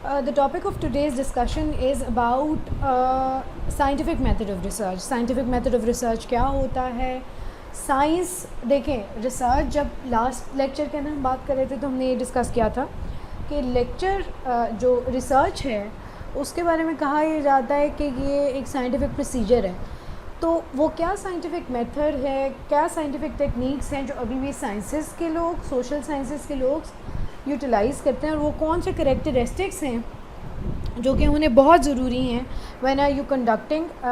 The topic of today's discussion is about scientific method of research. Scientific method of research کیا ہوتا ہے؟ Science دیکھیں، research جب last lecture کے اندر ہم بات کر رہے تھے تو ہم نے یہ ڈسکس کیا تھا کہ جو ریسرچ ہے اس کے بارے میں کہا یہ جاتا ہے کہ یہ ایک سائنٹیفک پروسیجر ہے. تو وہ کیا سائنٹیفک میتھڈ ہے، کیا سائنٹیفک ٹیکنیکس ہیں جو ابھی بھی سائنسز کے لوگ، سوشل سائنسز کے لوگ یوٹیلائز کرتے ہیں، اور وہ کون سے کریکٹرسٹکس ہیں جو کہ انہیں بہت ضروری ہیں when are you conducting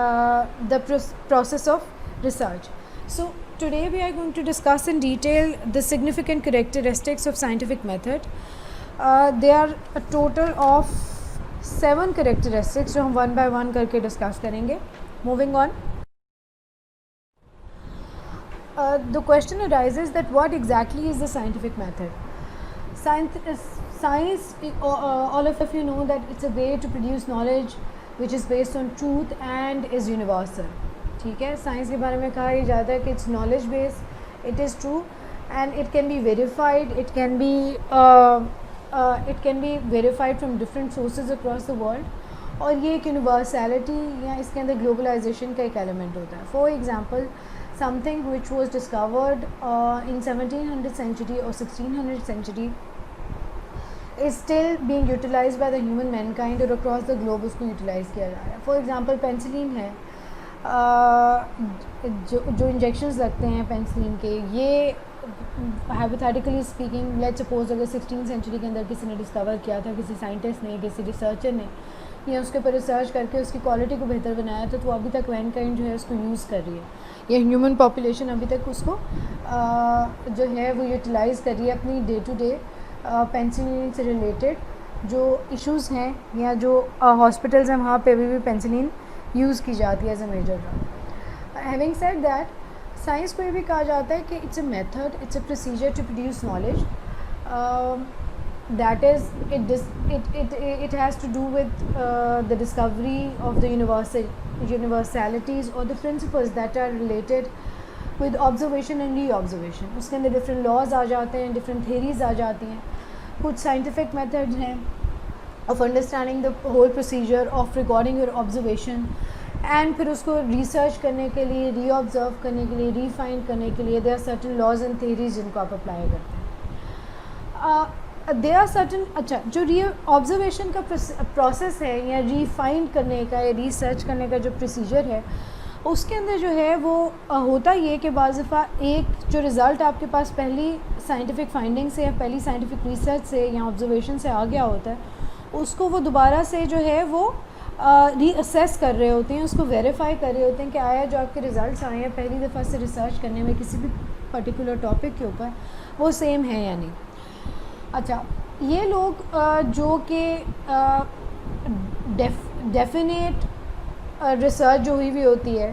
the process of research. So today we are going to discuss in detail the significant characteristics of scientific method. They are total of 7 characteristics جو ہم ون بائی ون کر کے discuss کریں گے. Moving on. The question arises that what exactly is the scientific method? Science, all of you know that it's a way to produce knowledge which is based on truth and is universal. ٹھیک ہے، science کے بارے میں کہا یہ جاتا ہے کہ it's knowledge base, it is true and it can be verified, it can be verified from different sources across the world, اور یہ ایک یونیورسیلٹی یا اس کے اندر گلوبلائزیشن کا ایک ایلیمنٹ ہوتا ہے. For example something which was discovered in 1700th century or 1600th century is still being utilized by the human mankind, اور across the globe اس کو utilize کیا جا رہا ہے. For example penicillin ہے، جو انجیکشنز لگتے ہیں پینسلین کے، یہ hypothetically speaking let's suppose اگر 16th century کے اندر کسی نے ڈسکور کیا تھا، کسی سائنٹسٹ نے، کسی ریسرچر نے، یا اس کے اوپر ریسرچ کر کے اس کی کوالٹی کو بہتر بنایا تھا، تو ابھی تک مین کائنڈ جو ہے اس کو یوز کر رہی ہے، یا ہیومن پاپولیشن ابھی تک اس کو جو ہے وہ یوٹیلائز کر رہی ہے اپنی ڈے ٹو ڈے پینسلین سے ریلیٹڈ جو ایشوز ہیں، یا جو ہاسپٹلز ہیں وہاں پہ ابھی بھی پینسلین یوز کی جاتی ہے as a major drug. Having said that, science کو یہ بھی کہا جاتا ہے کہ it's a method, it's a procedure to produce knowledge. That is, it has to do with the discovery of the universalities or the principles that are related with observation and re-observation. اس کے اندر different laws آ جاتے ہیں، different theories آ جاتی ہیں. کچھ scientific methods ہیں of understanding the whole procedure of recording your observation and پھر اس کو research کرنے کے لیے، re-observe کرنے کے لیے، refine کرنے کے لیے there are certain laws and theories جن کو آپ اپلائی کرتے ہیں. They are certain. اچھا، جو ری آبزرویشن کا پروسیس ہے یا ریفائنڈ کرنے کا یا ریسرچ کرنے کا جو پروسیجر ہے، اس کے اندر جو ہے وہ ہوتا یہ کہ بعض دفعہ ایک جو رزلٹ آپ کے پاس پہلی سائنٹیفک فائنڈنگ سے یا پہلی سائنٹیفک ریسرچ سے یا آبزرویشن سے آ گیا ہوتا ہے، اس کو وہ دوبارہ سے جو ہے وہ ری اسیس کر رہے ہوتے ہیں، اس کو ویریفائی کر رہے ہوتے ہیں کہ آیا جو آپ کے ریزلٹس آئے ہیں پہلی دفعہ سے ریسرچ کرنے میں کسی بھی پرٹیکولر ٹاپک کے اوپر وہ سیم ہے یا نہیں. اچھا، یہ لوگ جو کہ ڈیفینیٹ ریسرچ جو ہوئی ہوتی ہے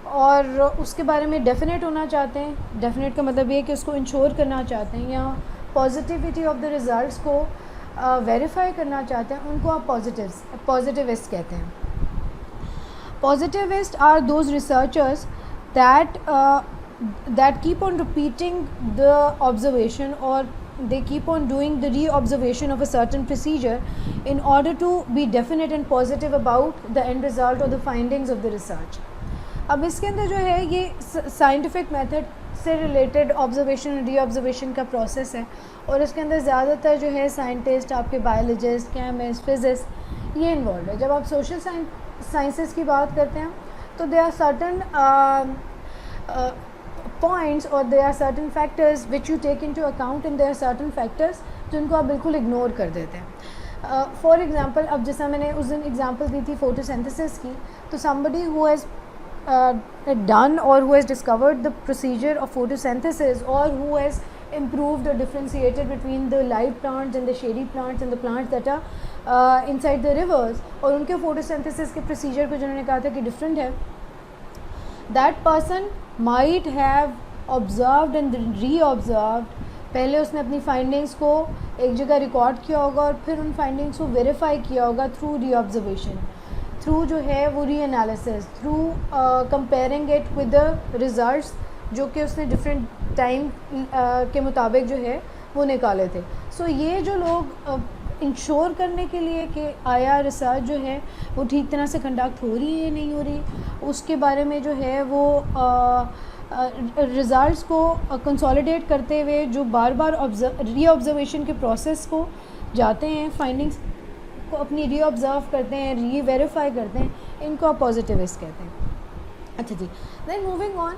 اور اس کے بارے میں ڈیفینیٹ ہونا چاہتے ہیں، ڈیفینیٹ کا مطلب یہ کہ اس کو انشور کرنا چاہتے ہیں یا پازیٹیوٹی آف دا ریزلٹس کو ویریفائی کرنا چاہتے ہیں، ان کو آپ پازیٹیوسٹ کہتے ہیں. Positivist are those researchers that keep on repeating the observation, or they keep on doing the re-observation of a certain procedure in order to be definite and positive about the end result or the findings of the research. اب اس کے اندر جو ہے یہ scientific method سے related observation اور ری observation کا process ہے، اور اس کے اندر زیادہ تر جو ہے سائنٹسٹ، آپ کے بایولوجسٹ، کیمسٹ، فزسٹ یہ انوالوڈ ہے. جب آپ سوشل سائنسز کی بات کرتے ہیں تو they are certain points or there are certain factors which you take into account, and there are certain factors جن کو آپ بالکل اگنور کر دیتے ہیں. فار ایگزامپل، اب جیسا میں نے اس دن ایگزامپل دی تھی فوٹو سینتھسس کی، تو somebody who has done or who has discovered the procedure of photosynthesis, or who has improved or differentiated between the live plants and the shady plants and the plants that are inside the rivers, اور ان کے photosynthesis کے procedure کو جنہوں نے کہا تھا کہ different ہے، that person might have observed and re-observed. پہلے اس نے اپنی فائنڈنگس کو ایک جگہ ریکارڈ کیا ہوگا اور پھر ان فائنڈنگس کو ویریفائی کیا ہوگا تھرو ری آبزرویشن، تھرو جو ہے وہ reanalysis, through comparing it with the results جو کہ اس نے ڈفرینٹ ٹائم کے مطابق جو ہے وہ نکالے تھے. سو یہ جو لوگ انشور کرنے کے لیے کہ آیا ریسرچ جو ہے وہ ٹھیک طرح سے کنڈکٹ ہو رہی ہے یا نہیں ہو رہی, اس کے بارے میں جو ہے وہ ریزلٹس کو کنسالیڈیٹ کرتے ہوئے جو بار بار ری آبزرویشن کے پروسیس کو جاتے ہیں, فائنڈنگس کو اپنی ری آبزرو کرتے ہیں, ری ویریفائی کرتے ہیں, ان کو آپ پازیٹیوسٹ کہتے ہیں. اچھا جی, then moving on,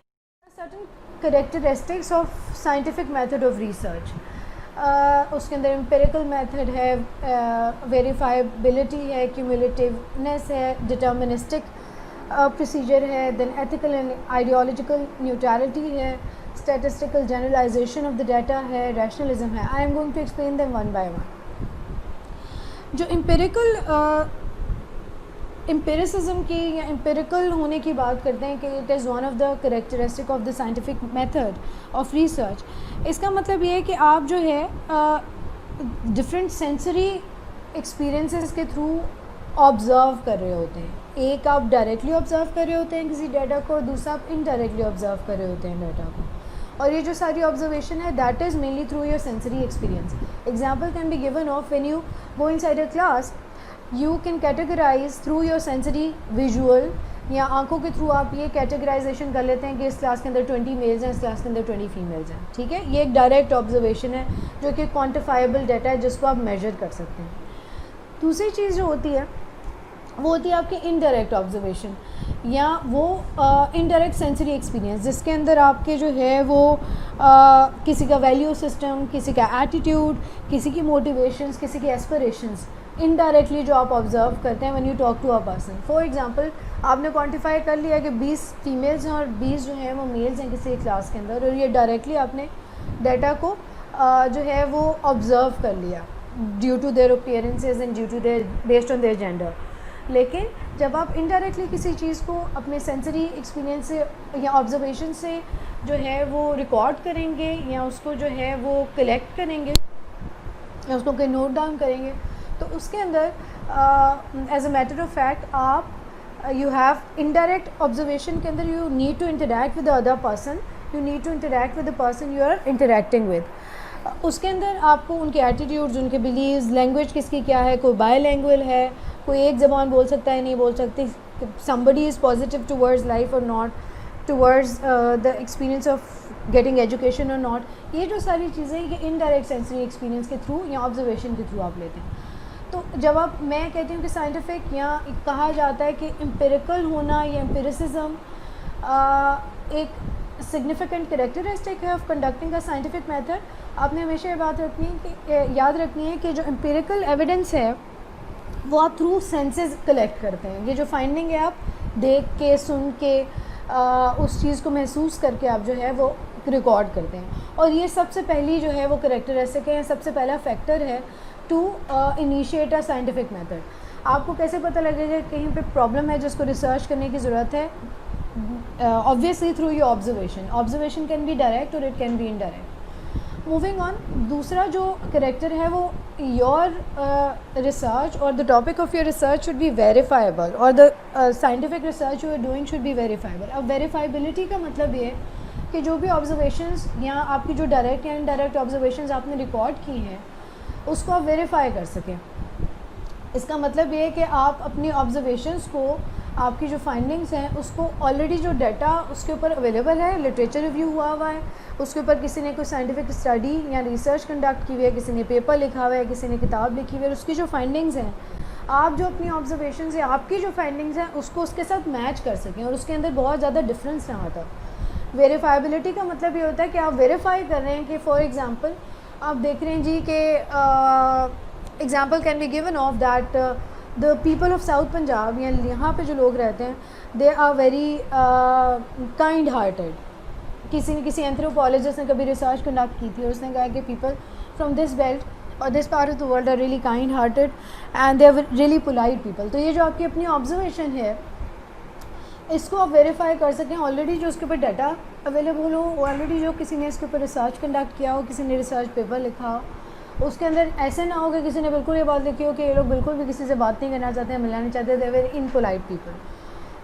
certain characteristics of scientific method of research. اس کے اندر امپیریکل میتھڈ ہے, ویریفائبلٹی ہے, کیومولیٹیونیس ہے, ڈٹرمنسٹک پروسیجر ہے, then ethical and ideological neutrality ہے, statistical generalisation of the data ہے, ریشنلزم ہے. I am going to explain them one by one. جو امپیریسزم کی یا امپیریکل ہونے کی بات کرتے ہیں کہ it is one of the characteristic of the scientific method of research, اس کا مطلب یہ ہے کہ آپ جو ہے ڈفرینٹ سینسری ایکسپیرئنسز کے تھرو آبزرو کر رہے ہوتے ہیں. ایک آپ ڈائریکٹلی آبزرو کر رہے ہوتے ہیں کسی ڈیٹا کو, دوسرا آپ انڈائریکٹلی آبزرو کر رہے ہوتے ہیں ڈیٹا کو, اور یہ جو ساری آبزرویشن ہے that is mainly through your sensory experience. Example can be given of when you go inside a class, you can categorize through your sensory visual, یا آنکھوں کے تھرو آپ یہ کیٹیگرائزیشن کر لیتے ہیں کہ اس کلاس کے اندر 20 میلز ہیں, اس کلاس کے اندر 20 فیمیلز ہیں. ٹھیک ہے, یہ ایک ڈائریکٹ آبزرویشن ہے جو کہ کوانٹیفائبل ڈیٹا ہے جس کو آپ میجر کر سکتے ہیں. دوسری چیز جو ہوتی ہے وہ ہوتی ہے آپ کی انڈائریکٹ آبزرویشن, یا وہ انڈائریکٹ سینسری ایکسپیرینس, جس کے اندر آپ کے جو ہے وہ کسی کا ویلیو سسٹم, کسی کا ایٹیٹیوڈ, کسی کی موٹیویشنس, کسی کی ایسپریشنس انڈائریکٹلی جو آپ آبزرو کرتے ہیں when you talk to a person. For example, آپ نے کوانٹیفائی کر لیا کہ 20 فیمیلز ہیں اور 20 جو ہیں وہ میلز ہیں کسی کلاس کے اندر, اور یہ ڈائریکٹلی آپ نے ڈیٹا کو جو ہے وہ آبزرو کر لیا due to their appearances and due to their based on their gender. لیکن جب آپ انڈائریکٹلی کسی چیز کو اپنے سینسری ایکسپیرینس سے یا آبزرویشن سے جو ہے وہ ریکارڈ کریں گے, یا اس کو جو ہے وہ کلیکٹ کریں گے, یا اس کو کہ نوٹ ڈاؤن کریں گے, تو اس کے اندر as a matter of fact آپ یو ہیو انڈائریکٹ آبزرویشن کے اندر you need to interact with the other person, you need to interact with the person you are interacting with. اس کے اندر آپ کو ان کے ایٹیٹیوڈز, ان کے بلیوز, لینگویج کس کی کیا ہے, کوئی بائی لینگویج ہے, کوئی ایک زبان بول سکتا ہے نہیں بول سکتی, somebody is positive towards life or not, towards the experience of getting education or not. یہ جو ساری چیزیں یہ انڈائریکٹ سینسری ایکسپیرینس کے تھرو یا آبزرویشن کے تھرو آپ لیتے ہیں. تو جب آپ, میں کہتی ہوں کہ سائنٹیفک یا کہا جاتا ہے کہ امپیریکل ہونا یا امپیریسزم ایک سگنیفیکنٹ کریکٹرسٹک ہے آف کنڈکٹنگ کا سائنٹیفک میتھڈ. آپ نے ہمیشہ یہ بات رکھنی ہے کہ یاد رکھنی ہے کہ جو امپیریکل ایویڈنس ہے وہ آپ تھرو سینسز کلیکٹ کرتے ہیں. یہ جو فائنڈنگ ہے آپ دیکھ کے, سن کے, اس چیز کو محسوس کر کے آپ جو ہے وہ ریکارڈ کرتے ہیں, اور یہ سب سے پہلی جو ہے وہ کریکٹرسٹک ہے, سب سے پہلا فیکٹر ہے to initiate a scientific method. آپ کو کیسے پتہ لگے گا کہیں پہ پرابلم ہے جس کو ریسرچ کرنے کی ضرورت ہے؟ obviously through your observation can be direct or it can be indirect. Moving on, دوسرا جو کریکٹر ہے وہ your research or the topic of your research should be verifiable, or the scientific research you are doing should be verifiable. اب verifiability کا مطلب یہ ہے کہ جو بھی observations یا آپ کی جو ڈائریکٹ یا انڈائریکٹ observations آپ نے ریکارڈ کی ہیں اس کو آپ ویریفائی کر سکیں. اس کا مطلب یہ ہے کہ آپ اپنی آبزرویشنس کو, آپ کی جو فائنڈنگس ہیں اس کو آلریڈی جو ڈیٹا اس کے اوپر اویلیبل ہے, لٹریچر ریویو ہوا ہے, اس کے اوپر کسی نے کوئی سائنٹیفک اسٹڈی یا ریسرچ کنڈکٹ کی ہوئی ہے, کسی نے پیپر لکھا ہوا ہے, کسی نے کتاب لکھی ہوئی ہے, اس کی جو فائنڈنگز ہیں آپ جو اپنی آبزرویشنز یا آپ کی جو فائنڈنگز ہیں اس کو اس کے ساتھ میچ کر سکیں اور اس کے اندر بہت زیادہ ڈفرینس نہ ہوتا. ویریفائبلٹی کا مطلب یہ ہوتا ہے کہ آپ ویریفائی کر رہے ہیں کہ فار ایگزامپل آپ دیکھ رہے ہیں جی کہ example can be given of that the people of South Punjab, یا یہاں پہ جو لوگ رہتے ہیں they are very kind hearted. کسی اینتھروپولوجسٹ نے کبھی ریسرچ کنڈکٹ کی تھی اور اس نے کہا کہ people from this belt or this part of the world are really kind hearted and they are really polite people. تو یہ جو آپ کی اپنی آبزرویشن ہے اس کو آپ ویریفائی کر سکیں آلریڈی جو اس کے اوپر ڈیٹا اویلیبل ہو, آلریڈی جو کسی نے اس کے اوپر ریسرچ کنڈکٹ کیا ہو, کسی نے ریسرچ پیپر لکھا ہو, اس کے اندر ایسے نہ ہو کہ کسی نے بالکل یہ بات لکھی ہو کہ یہ لوگ بالکل بھی کسی سے بات نہیں کرنا چاہتے ہیں, ملنا نہیں چاہتے, they very in polite people.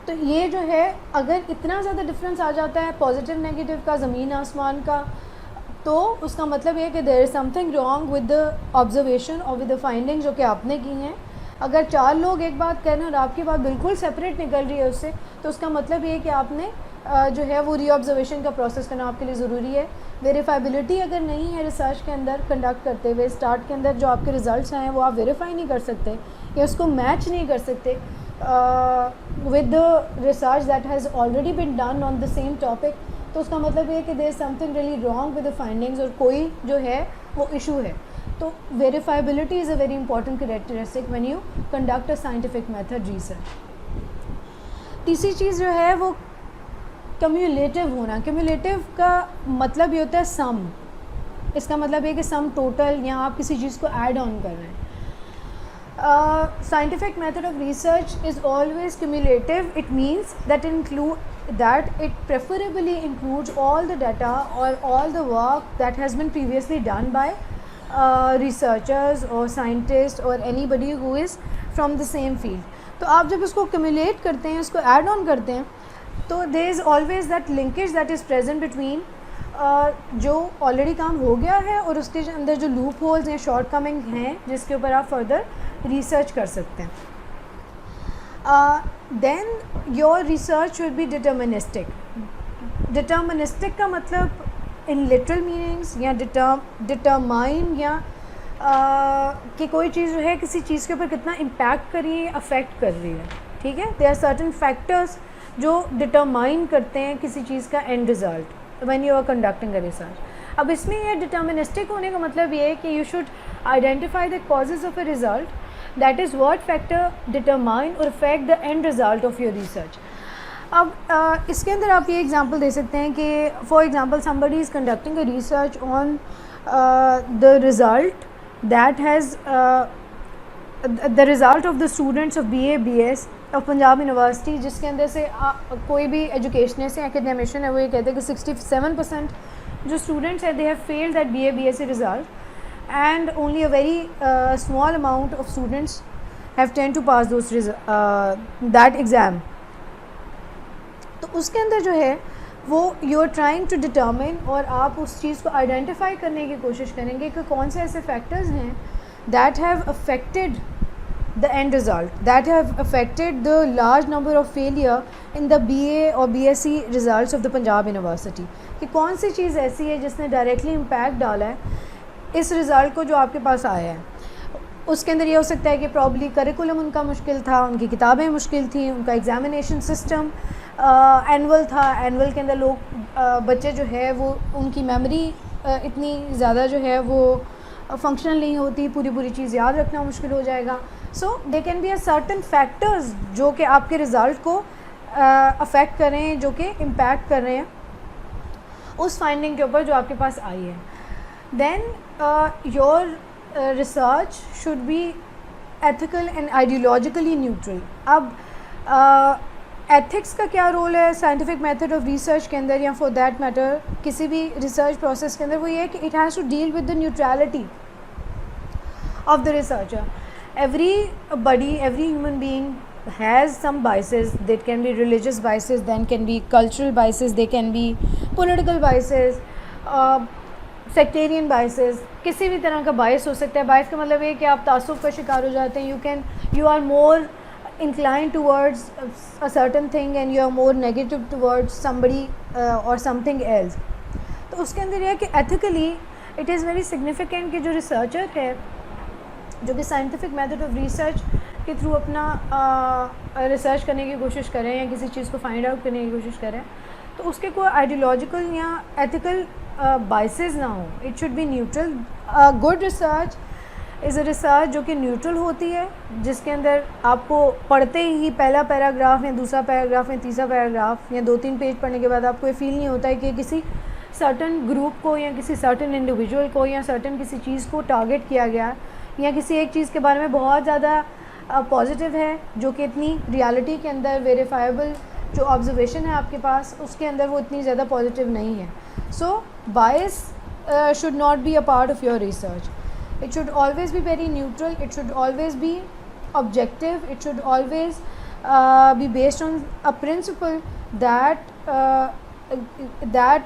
تو یہ جو ہے اگر اتنا زیادہ ڈفرینس آ جاتا ہے پازیٹیو نیگیٹو کا, زمین آسمان کا, تو اس کا مطلب یہ ہے کہ there is something wrong with the observation اور ود دا فائنڈنگ جو کہ آپ نے کی ہیں. اگر 4 لوگ ایک بات کہہ رہے ہیں اور آپ کی بات بالکل سپریٹ نکل رہی ہے اس سے, تو اس کا مطلب یہ ہے کہ آپ نے جو ہے وہ ری آبزرویشن کا پروسیس کرنا آپ کے لیے ضروری ہے. ویریفائبلٹی اگر نہیں ہے ریسرچ کے اندر کنڈکٹ کرتے ہوئے, اسٹارٹ کے اندر جو آپ کے ریزلٹس ہیں وہ آپ ویریفائی نہیں کر سکتے یا اس کو میچ نہیں کر سکتے with the research that has already been done on the same topic, تو اس کا مطلب یہ ہے کہ there is something really wrong with the findings, اور کوئی جو ہے وہ ایشو ہے. تو verifiability is a very important characteristic when you conduct a scientific method research. تیسری چیز جو ہے وہ کمیولیٹیو ہونا. کمیولیٹیو کا مطلب یہ ہوتا ہے سم. اس کا مطلب یہ کہ سم ٹوٹل, یا آپ کسی چیز کو ایڈ آن کر رہے ہیں. Scientific method of research is always cumulative. It means that it preferably includes all the data or all the work that has been previously done by researchers or scientists or anybody who is from the same field. تو آپ جب اس کو cumulate کرتے ہیں, اس کو add آن کرتے ہیں, تو there is always that linkage that is present between جو آلریڈی کام ہو گیا ہے اور اس کے اندر جو لوپ ہولز یا شارٹ کمنگ ہیں جس کے اوپر آپ فردر ریسرچ کر سکتے ہیں. Then your research should be deterministic. Deterministic کا مطلب ان لٹرل میننگس یا ڈٹرمائن, یا کہ کوئی چیز جو ہے کسی چیز کے اوپر کتنا امپیکٹ کر رہی ہے, افیکٹ کر رہی ہے. ٹھیک ہے, دے آر سرٹن فیکٹرز جو ڈٹرمائن کرتے ہیں کسی چیز کا and result when you are conducting a research. اب اس میں یہ ڈٹرمنسٹک ہونے کا مطلب یہ ہے کہ you should identify the causes of a result, that is what factor determine or affect the end result of your research. اب اس کے اندر آپ یہ ایگزامپل دے سکتے ہیں کہ for example somebody is conducting a research on the result that has the result of the students of BA BS of Punjab university, جس کے اندر سے کوئی بھی ایجوکیشنسٹ یا اکیڈیمشین ہے وہ یہ کہتے ہیں کہ 67% جو اسٹوڈنٹس ہیں they have failed that BA BSc result and only a very small amount of students have tend to pass that exam. تو اس کے اندر جو ہے وہ you are trying to determine, اور آپ اس چیز کو آئیڈینٹیفائی کرنے کی کوشش کریں گے کہ کون سے ایسے فیکٹرز ہیں that have affected the end result, that have affected the large number of failure in the BA or BSc results of the Punjab University. کہ کون سی چیز ایسی ہے جس نے ڈائریکٹلی امپیکٹ ڈالا ہے اس رزلٹ کو جو آپ کے پاس آیا ہے. اس کے اندر یہ ہو سکتا ہے کہ پرابلی کریکولم ان کا مشکل تھا, ان کی کتابیں مشکل تھیں, ان کا ایگزامینیشن سسٹم اینول تھا, اینول کے اندر لوگ بچے جو ہے وہ ان کی میموری اتنی زیادہ جو ہے وہ فنکشنل نہیں ہوتی, پوری چیز یاد رکھنا مشکل ہو جائے گا. So they can be a certain factors جو کہ آپ کے رزلٹ کو افیکٹ کر رہے ہیں, جو کہ امپیکٹ کر رہے ہیں اس فائنڈنگ کے اوپر جو آپ کے پاس آئی ہے. Then your research should be ethical and ideologically neutral. اب ایتھکس کا کیا رول ہے سائنٹیفک میتھڈ آف ریسرچ کے اندر, یا فار دیٹ میٹر کسی بھی ریسرچ پروسیس کے اندر, وہ یہ ہے کہ it has to deal with the neutrality of the researcher. Everybody, every human being has some biases. They can be religious biases, then can be cultural biases, they can be political biases, sectarian biases. کسی بھی طرح کا bias ہو سکتا ہے. bias کا مطلب یہ کہ آپ تعصب کا شکار ہو جاتے ہیں. you are more inclined towards a certain thing and you are more negative towards somebody or something else. تو اس کے اندر یہ ہے کہ ethically it is very significant کہ جو ریسرچر ہے جو کہ سائنٹیفک میتھڈ آف ریسرچ کے تھرو اپنا ریسرچ کرنے کی کوشش کریں یا کسی چیز کو فائنڈ آؤٹ کرنے کی کوشش کریں, تو اس کے کوئی آئیڈیولوجیکل یا ایتھیکل بائسز نہ ہوں. It should be neutral. Good research is a research جو کہ نیوٹرل ہوتی ہے, جس کے اندر آپ کو پڑھتے ہی پہلا پیراگراف یا دوسرا پیراگراف یا تیسرا پیراگراف یا 2-3 پیج پڑھنے کے بعد آپ کو یہ فیل نہیں ہوتا ہے کہ کسی سرٹن گروپ کو یا کسی سرٹن انڈیویجول کو یا سرٹن کسی چیز کو ٹارگیٹ کیا گیا, یا کسی ایک چیز کے بارے میں بہت زیادہ پازیٹیو ہے جو کہ اتنی ریالٹی کے اندر ویریفائبل جو آبزرویشن ہے آپ کے پاس اس کے اندر وہ اتنی زیادہ پازیٹیو نہیں ہے. So bias should not be a part of your research. It should always be very neutral. It should always be objective. It should always be based on a principle that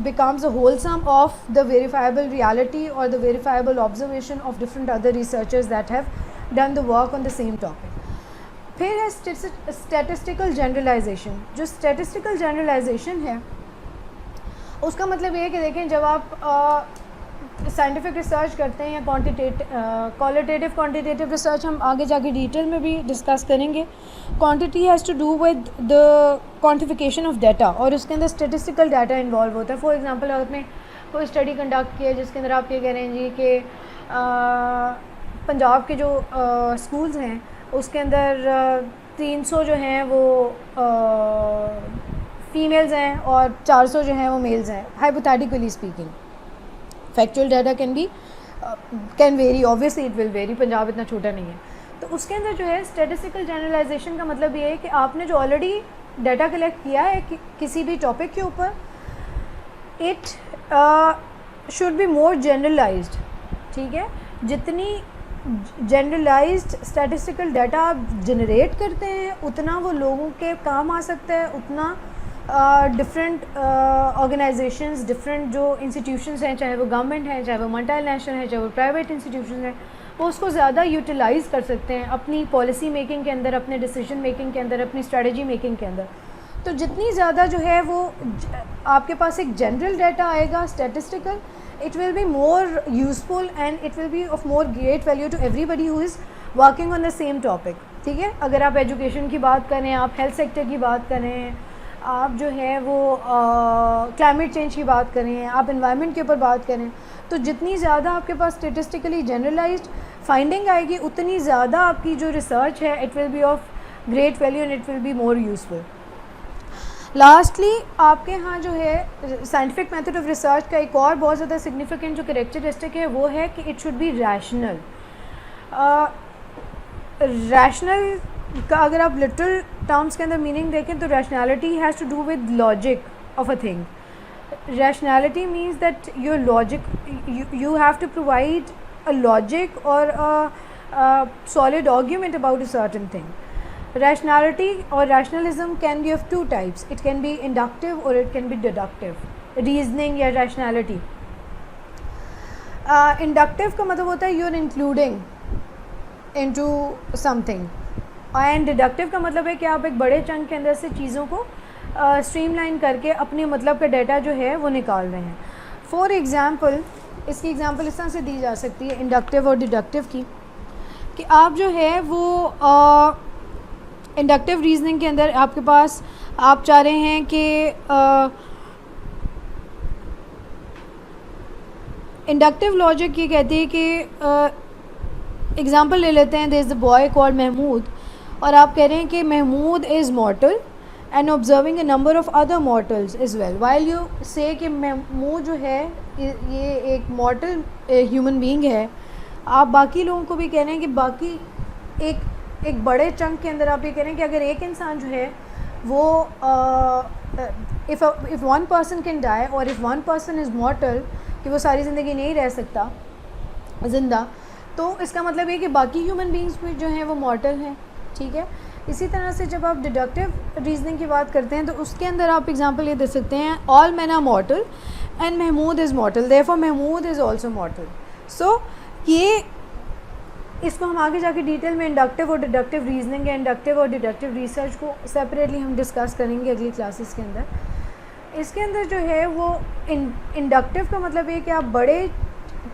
becomes a whole sum of the verifiable reality or the verifiable observation of different other researchers that have done the work on the same topic. پھر ہے statistical generalisation. جو statistical generalisation ہے اس کا مطلب یہ ہے کہ دیکھیں جب آپ سائنٹیفک ریسرچ کرتے ہیں یا کوالٹیٹیو ریسرچ ہم آگے جا کے ڈیٹیل میں بھی ڈسکس کریں گے. Quantity has to do with the quantification of data اور اس کے اندر اسٹیٹسٹیکل ڈیٹا انوالو ہوتا ہے. فار ایگزامپل اگر آپ نے کوئی اسٹڈی کنڈکٹ کیا جس کے اندر آپ یہ کہہ رہے ہیں جی کہ پنجاب کے جو اسکولز ہیں اس کے اندر 300 جو ہیں وہ فیمیلز ہیں اور 400 جو ہیں وہ میلز ہیں, hypothetically speaking. Factual data can very, obviously it will very, Punjab اتنا چھوٹا نہیں ہے. تو اس کے اندر جو ہے اسٹیٹسٹیکل جنرلائزیشن کا مطلب یہ ہے کہ آپ نے جو آلریڈی ڈیٹا کلیکٹ کیا ہے کسی بھی ٹاپک کے اوپر, it should be more generalized. ٹھیک ہے, جتنی جنرلائزڈ اسٹیٹسٹیکل ڈیٹا آپ جنریٹ کرتے ہیں اتنا وہ لوگوں کے کام آ سکتا ہے, اتنا ڈفرینٹ آرگنائزیشنز, ڈفرینٹ جو انسٹیٹیوشنز ہیں, چاہے وہ گورنمنٹ ہیں, چاہے وہ ملٹی نیشنل ہیں, چاہے وہ پرائیویٹ انسٹیٹیوشنز ہیں, وہ اس کو زیادہ یوٹیلائز کر سکتے ہیں اپنی پالیسی میکنگ کے اندر, اپنے ڈیسیجن میکنگ کے اندر, اپنی اسٹریٹجی میکنگ کے اندر. تو جتنی زیادہ جو ہے وہ آپ کے پاس ایک جنرل ڈیٹا آئے گا statistical, it will be more useful and it will be of more great value to everybody who is working on the same topic. ٹھیک ہے, اگر آپ ایجوکیشن کی بات کریں, آپ ہیلتھ سیکٹر کی بات کریں, آپ جو ہے وہ کلائمیٹ چینج کی بات کریں, آپ انوائرمنٹ کے اوپر بات کریں, تو جتنی زیادہ آپ کے پاس اسٹیٹسٹیکلی جنرلائزڈ فائنڈنگ آئے گی اتنی زیادہ آپ کی جو ریسرچ ہے it will be of great value and it will be more useful. Lastly آپ کے ہاں جو ہے سائنٹیفک میتھڈ آف ریسرچ کا ایک اور بہت زیادہ سگنیفیکنٹ جو کریکٹرسٹک ہے وہ ہے کہ it should be rational. Rational کا اگر آپ لٹرل ٹرمس کے اندر میننگ دیکھیں تو rationality has to do with logic of a thing. Rationality means that your logic, you have to provide a logic اور solid argument about a certain thing. Rationality or rationalism can be of two types. It can be inductive or it can be deductive. Reasoning یا rationality. Inductive کا مطلب ہوتا ہے you're including into something. And deductive کا مطلب ہے کہ آپ ایک بڑے چنک کے اندر سے چیزوں کو اسٹریم لائن کر کے اپنے مطلب کا ڈیٹا جو ہے وہ نکال رہے ہیں. فار ایگزامپل, اس کی ایگزامپل اس طرح سے دی جا سکتی ہے انڈکٹیو اور ڈیڈکٹیو کی, کہ آپ جو ہے وہ انڈکٹیو ریزننگ کے اندر آپ کے پاس آپ چاہ رہے ہیں کہ انڈکٹیو لاجک یہ کہتی ہے کہ ایگزامپل لے لیتے ہیں, دیر از اے بوائے کالڈ محمود, اور آپ کہہ رہے ہیں کہ Mahmood is mortal and observing a number of other mortals as well. While you say کہ محمود جو ہے یہ ایک mortal human being ہے, آپ باقی لوگوں کو بھی کہہ رہے ہیں کہ باقی ایک بڑے چنک کے اندر آپ یہ کہہ رہے ہیں کہ اگر ایک انسان جو ہے وہ if one person can die or if one person is mortal, کہ وہ ساری زندگی نہیں رہ سکتا زندہ, تو اس کا مطلب یہ کہ باقی ہیومن بینگس بھی جو ہیں وہ مارٹل ہیں. ٹھیک ہے, اسی طرح سے جب آپ ڈیڈکٹیو ریزننگ کی بات کرتے ہیں تو اس کے اندر آپ ایگزامپل یہ دے سکتے ہیں all men are mortal and Mahmood is mortal therefore Mahmood is also mortal. So یہ اس کو ہم آگے جا کے ڈیٹیل میں انڈکٹیو اور ڈیڈکٹیو ریزننگ یا انڈکٹیو اور ڈیڈکٹیو ریسرچ کو سیپریٹلی ہم ڈسکس کریں گے اگلی کلاسز کے اندر. اس کے اندر جو ہے وہ انڈکٹیو کا مطلب یہ کہ آپ بڑے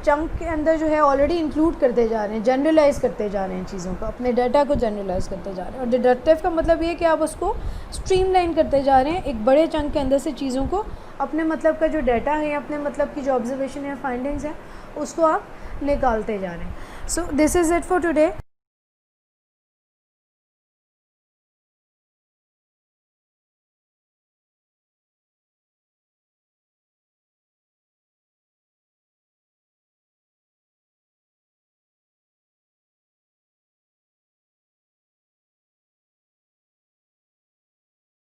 چنک کے اندر جو ہے آلریڈی انکلوڈ کرتے جا رہے ہیں, جنرلائز کرتے جا رہے ہیں چیزوں کو, اپنے ڈیٹا کو جنرلائز کرتے جا رہے ہیں. اور ڈیڈکٹیو کا مطلب یہ کہ آپ اس کو اسٹریم لائن کرتے جا رہے ہیں, ایک بڑے چنک کے اندر سے چیزوں کو اپنے مطلب کا جو ڈیٹا ہے, اپنے مطلب کی جو آبزرویشن یا فائنڈنگز ہیں اس کو آپ نکالتے جا رہے ہیں. سو دس از اٹ فار ٹوڈے.